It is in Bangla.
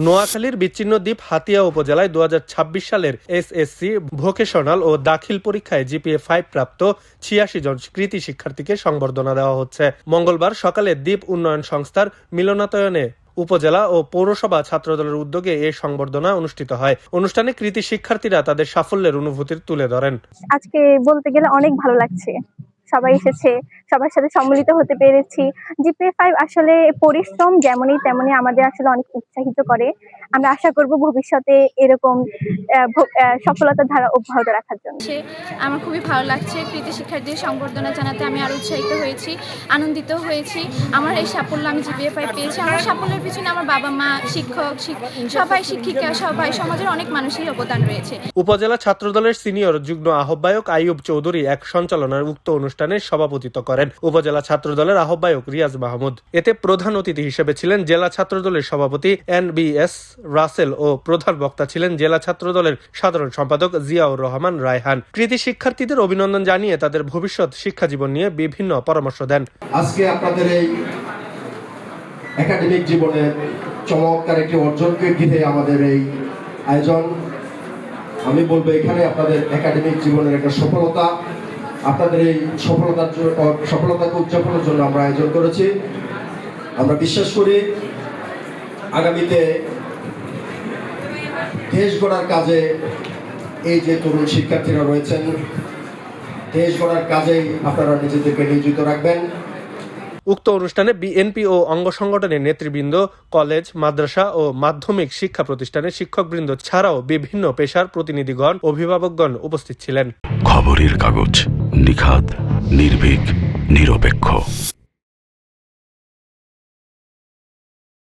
নোয়াখালীর বিচ্ছিন্ন দ্বীপ হাতিয়া উপজেলায় 2026 সালের এসএসসি ভোকেশনাল ও দাখিল পরীক্ষায় জিপিএ 5 প্রাপ্ত 86 জন কৃতী শিক্ষার্থীকে সংবর্ধনা দেওয়া হচ্ছে। মঙ্গলবার সকালে দ্বীপ উন্নয়ন সংস্থার মিলনায়তনে উপজেলা ও পৌরসভা ছাত্রদলের উদ্যোগে এই সংবর্ধনা অনুষ্ঠিত হয়। অনুষ্ঠানে কৃতী শিক্ষার্থীরা তাদের সাফল্যের অনুভূতি তুলে ধরেন। আজকে বলতে গেলে অনেক ভালো লাগছে, সবাই এসেছে, সবার সাথে সম্মিলিত হতে পেরেছি। জিপিএ 5 আসলে পরিশ্রম যেমনই তেমনি আমাদের আসলে অনেক উৎসাহিত করে। আমরা আশা করব ভবিষ্যতে এরকম সফলতার ধারা অব্যাহত রাখার জন্য। আমার খুবই ভালো লাগছে, কৃতী শিক্ষার্থীদের সংবর্ধনা জানাতে আমি আরো উৎসাহিত হয়েছি, আনন্দিত হয়েছি। আমার এই সাফল্য আমি জিপিএ 5 পেয়েছি। আমার সাফল্যের পিছনে আমার বাবা মা, শিক্ষক, সবাই, শিক্ষিকা, সবাই, সমাজের অনেক মানুষের অবদান রয়েছে। উপজেলা ছাত্রদলের সিনিয়র যুগ্ম আহ্বায়ক আইয়ুব চৌধুরী এক সঞ্চালনার উক্ত অনুষ্ঠানে সভাপতিত্ব করেন। উপজেলা ছাত্রদলের আহ্বায়ক রিয়াজ মাহমুদ। এতে প্রধান অতিথি হিসেবে ছিলেন জেলা ছাত্রদলের সভাপতি NBS রাসেল ও প্রধান বক্তা ছিলেন জেলা ছাত্রদলের সাধারণ সম্পাদক জিয়াউর রহমান রায়হান। কৃতী শিক্ষার্থীদের অভিনন্দন জানিয়ে তাদের ভবিষ্যৎ শিক্ষা জীবন নিয়ে বিভিন্ন পরামর্শ দেন। আজকে আপনাদের এই একাডেমিক জীবনের চমৎকার একটি অর্জনকে ঘিরে আমাদের এই আয়োজন। আমি বলবো এখানে আপনাদের একাডেমিক জীবনের একটা সফলতা, আপনাদের এই সফলতাকে উদযাপনের জন্য আমরা আয়োজন করেছি। আমরা বিশ্বাস করি আগামীতে দেশ গড়ার কাজে এই যে তরুণ শিক্ষার্থীরা রয়েছেন, দেশ গড়ার কাজেই আপনারা নিজেদেরকে নিয়োজিত রাখবেন। উক্ত অনুষ্ঠানে বিএনপি ও অঙ্গ সংগঠনের নেতৃবৃন্দ, কলেজ, মাদ্রাসা ও মাধ্যমিক শিক্ষা প্রতিষ্ঠানের শিক্ষকবৃন্দ ছাড়াও বিভিন্ন পেশার প্রতিনিধিগণ, অভিভাবকগণ উপস্থিত ছিলেন। খবরের কাগজ, নিখাত, নির্ভীক, নিরপেক্ষ।